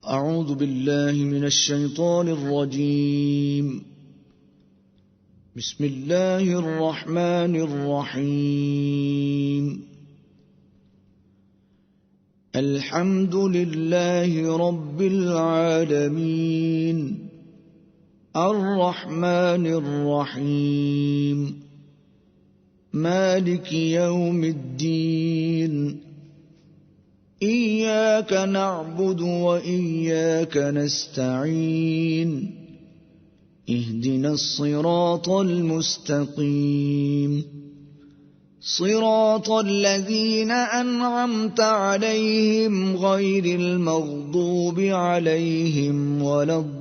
أعوذ بالله من الشيطان الرجيم. بسم الله الرحمن الرحيم. الحمد لله رب العالمين الرحمن الرحيم مالك يوم الدين إياك نعبد وإياك نستعين اهدنا الصراط المستقيم صراط الذين أنعمت عليهم غير المغضوب عليهم ولا الضالين.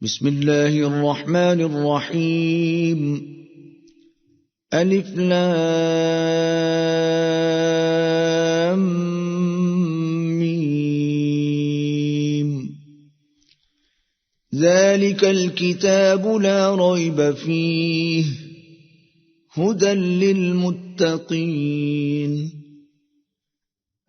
بسم الله الرحمن الرحيم. ألف لام ميم. ذلك الكتاب لا ريب فيه هدى للمتقين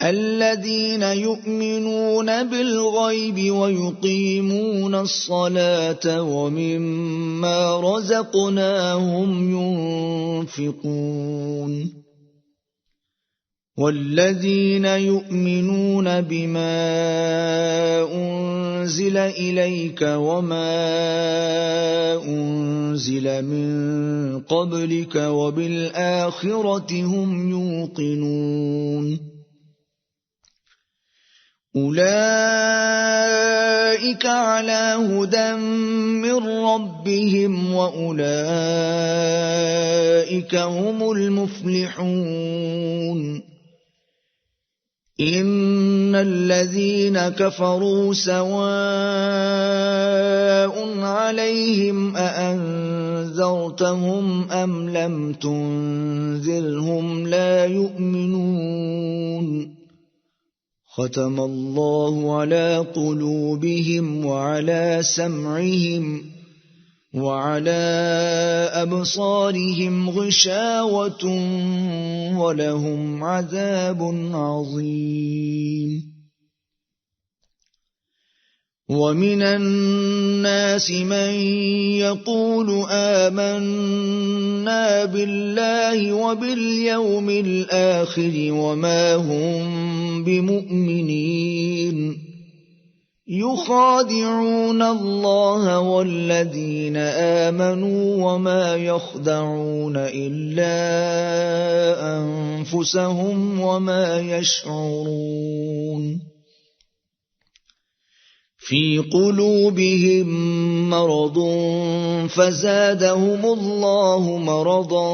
الذين يؤمنون بالغيب ويقيمون الصلاة ومما رزقناهم ينفقون والذين يؤمنون بما أنزل إليك وما أنزل من قبلك وبالآخرة هم يوقنون أولئك على هدى من ربهم وأولئك هم المفلحون. إن الذين كفروا سواء عليهم أأنذرتهم أم لم تنذرهم لا يؤمنون. ختم الله على قلوبهم وعلى سمعهم وعلى أبصارهم غشاوة ولهم عذاب عظيم. ومن الناس من يقول آمنا بالله وباليوم الآخر وما هم بمؤمنين يخادعون الله والذين آمنوا وما يخدعون إلا أنفسهم وما يشعرون. في قلوبهم مرض فزادهم الله مرضا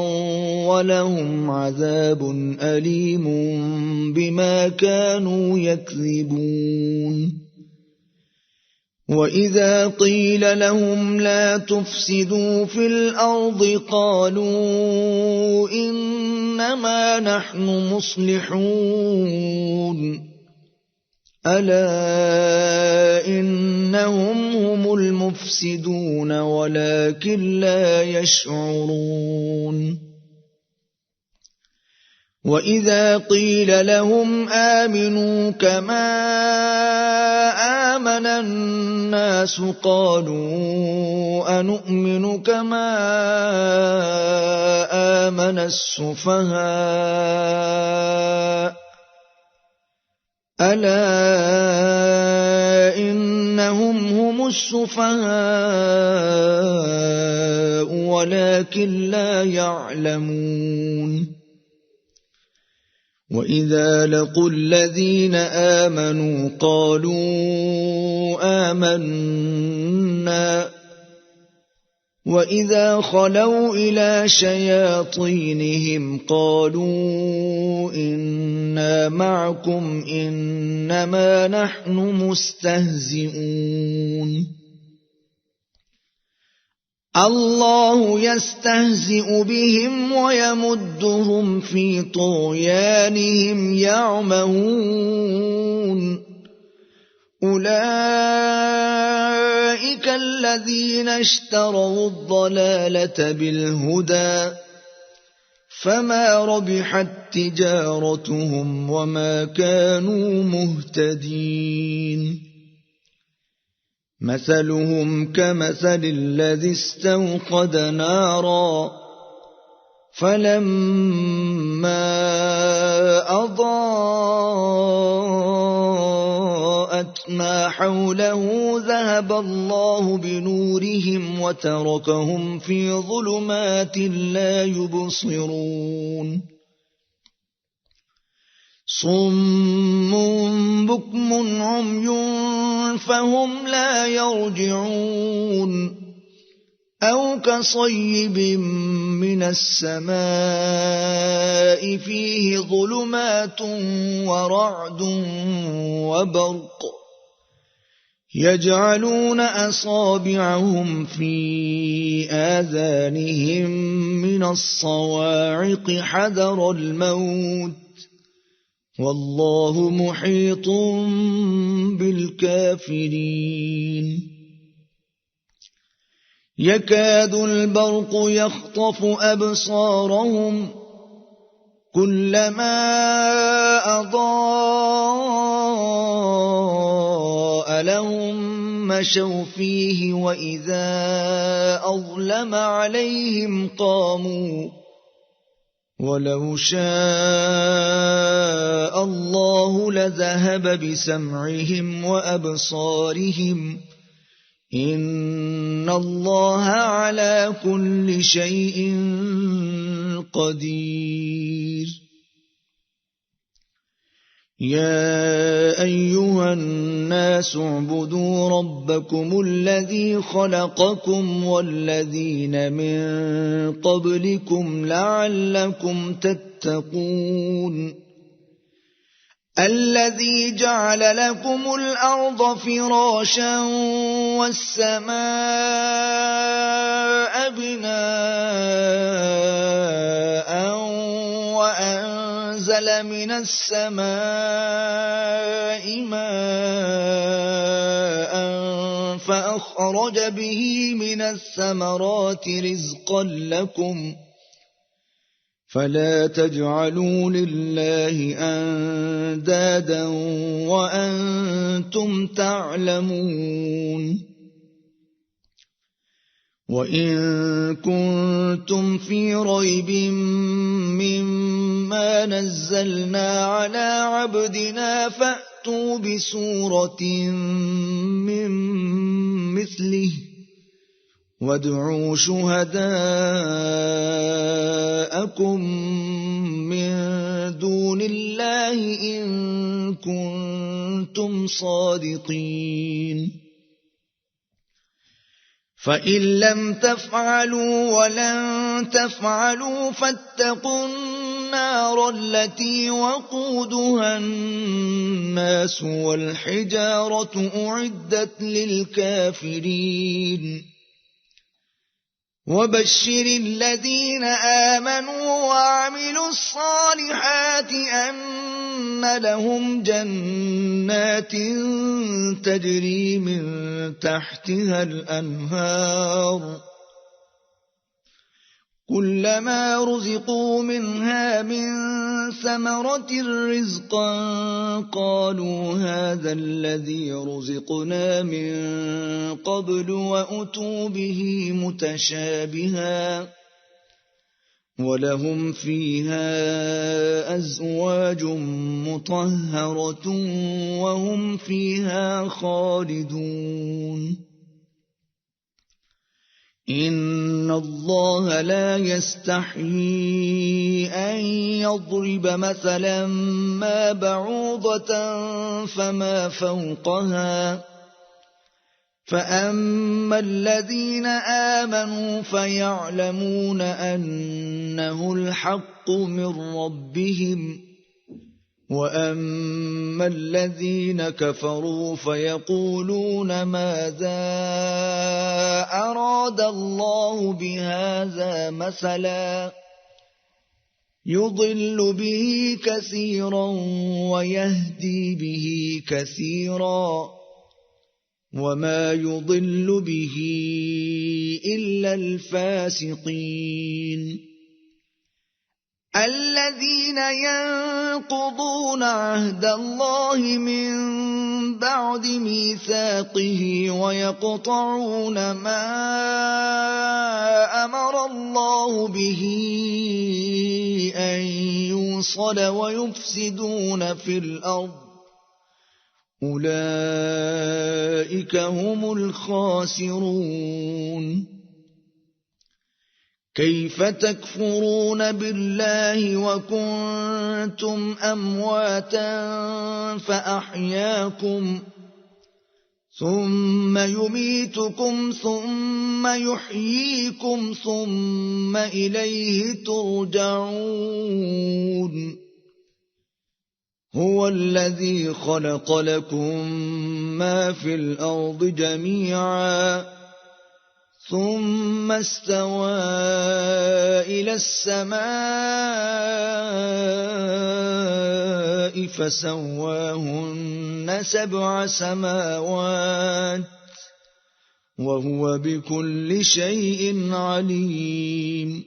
ولهم عذاب أليم بما كانوا يكذبون. وإذا قيل لهم لا تفسدوا في الأرض قالوا إنما نحن مصلحون ألا إنهم هم المفسدون ولكن لا يشعرون. وإذا قيل لهم آمنوا كما آمن الناس قالوا أنؤمن كما آمن السفهاء ألا إنهم هم السفهاء ولكن لا يعلمون. وإذا لقوا الذين آمنوا قالوا آمنا وإذا خلوا إلى شياطينهم قالوا إنا معكم إنما نحن مستهزئون. الله يستهزئ بهم ويمدهم في طغيانهم يعمهون أولئك الذين اشتروا الضلالة بالهدى فما ربحت تجارتهم وما كانوا مهتدين مثلهم كمثل الذي استوقد نارا فلما أضاءت ما حوله ذهب الله بنورهم وتركهم في ظلمات لا يبصرون صم بكم عمي فهم لا يرجعون أو كصيب من السماء فيه ظلمات ورعد وبرق يجعلون أصابعهم في آذانهم من الصواعق حذر الموت والله محيط بالكافرين يكاد البرق يخطف أبصارهم كلما أضاء لهم مشوا فيه وإذا أظلم عليهم قاموا ولو شاء الله لذهب بسمعهم وأبصارهم إن الله على كل شيء قدير يا أيها الناس اعبدوا ربكم الذي خلقكم والذين من قبلكم لعلكم تتقون الذي جعل لكم الأرض فراشا والسماء بناء وأنزل من السماء ماء فأخرج به من الثمرات رزقا لكم فلا تجعلوا لله أندادا وأنتم تعلمون وإن كنتم في ريب مما نزلنا على عبدنا فأتوا بسورة من مثله وادعوا شهداءكم من دون الله إن كنتم صادقين فإن لم تفعلوا ولن تفعلوا فاتقوا النار التي وقودها الناس والحجارة أعدت للكافرين وبشر الذين آمنوا وعملوا الصالحات أن لهم جنات تجري من تحتها الأنهار كلما رزقوا منها من ثمرة رزقا قالوا هذا الذي رزقنا من قبل وأتوا به متشابها ولهم فيها أزواج مطهرة وهم فيها خالدون إن الله لا يستحيي أن يضرب مثلا ما بعوضة فما فوقها فأما الذين آمنوا فيعلمون أنه الحق من ربهم وأما الذين كفروا فيقولون ماذا أراد الله بهذا مثلا يضل به كثيرا ويهدي به كثيرا وما يضل به إلا الفاسقين الذين ينقضون عهد الله من بعد ميثاقه ويقطعون ما أمر الله به أن يوصل ويفسدون في الأرض أولئك هم الخاسرون كيف تكفرون بالله وكنتم أمواتا فأحياكم ثم يميتكم ثم يحييكم ثم إليه ترجعون هو الذي خلق لكم ما في الأرض جميعا ثم استوى إلى السماء فسواهن 7 سماوات وهو بكل شيء عليم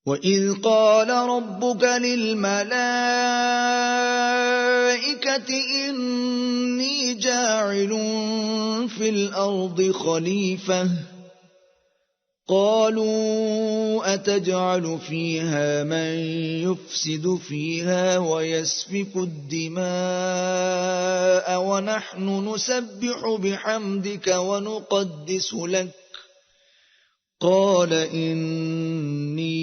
وإذ قال ربك للملائكة إني جاعل في الأرض خليفة قالوا أتجعل فيها من يفسد فيها ويسفك الدماء ونحن نسبح بحمدك ونقدس لك قال إني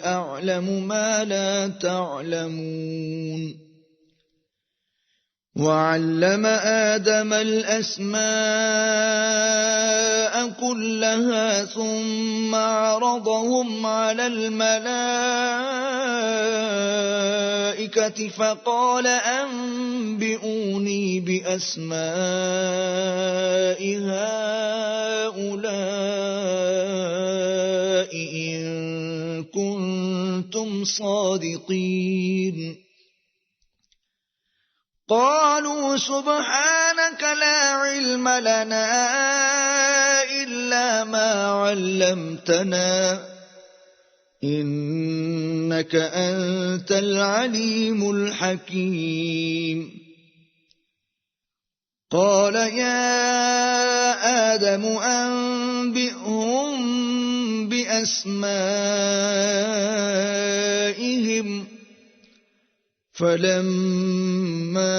أعلم ما لا تعلمون وعلم آدم الأسماء كلها ثم عرضهم على الملائكة فقال أنبئوني بأسماء هؤلاء إن كنتم صادقين قالوا سبحانك لا علم لنا إلا ما علمتنا إنك أنت العليم الحكيم قال يا آدم أنبئهم بأسمائهم فلما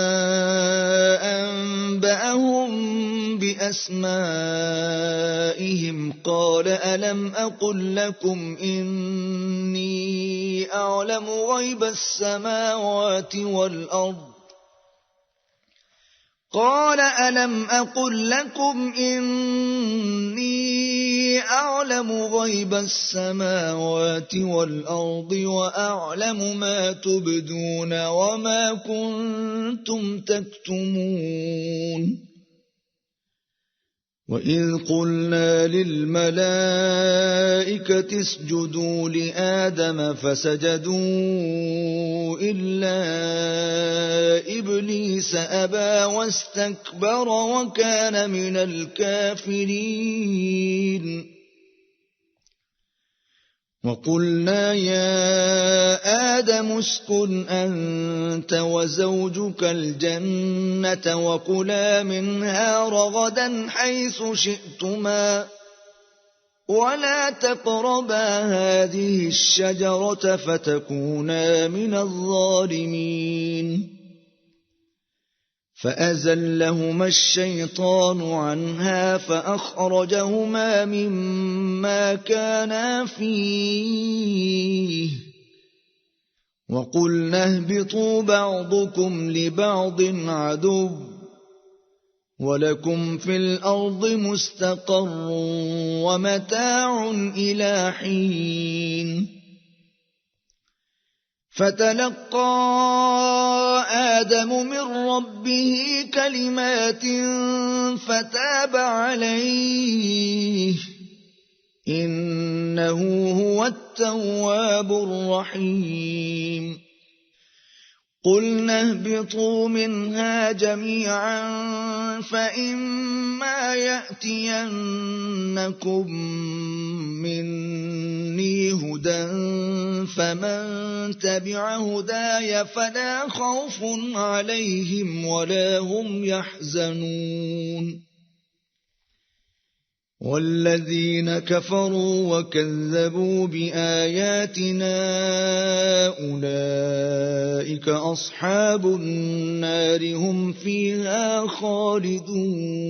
أنبأهم بأسمائهم قال ألم أقل لكم إني أعلم غيب السماوات والأرض قال ألم أقل لكم إني أعلم غيب السماوات والأرض وأعلم ما تبدون وما كنتم تكتمون وإذ قلنا للملائكة اسجدوا لآدم فسجدوا إلا إبليس أبى واستكبر وكان من الكافرين وقلنا يا آدم اسكن أنت وزوجك الجنة وكلا منها رغدا حيث شئتما ولا تقربا هذه الشجرة فتكونا من الظالمين فأزلهما الشيطان عنها فأخرجهما مما كانا فيه وقلنا اهبطوا بعضكم لبعض عدو ولكم في الأرض مستقر ومتاع إلى حين فتلقى آدم من ربه كلمات فتاب عليه إنه هو التواب الرحيم قُلْنَا اهْبِطُوا مِنْهَا جَمِيعًا فَإِمَّا يَأْتِيَنَّكُم مِّنِّي هُدًى فَمَن تَبِعَ هُدَايَ فَلَا خَوْفٌ عَلَيْهِمْ وَلَا هُمْ يَحْزَنُونَ وَالَّذِينَ كَفَرُوا وَكَذَّبُوا بِآيَاتِنَا أُولَئِكَ أَصْحَابُ النَّارِ هُمْ فِيهَا خَالِدُونَ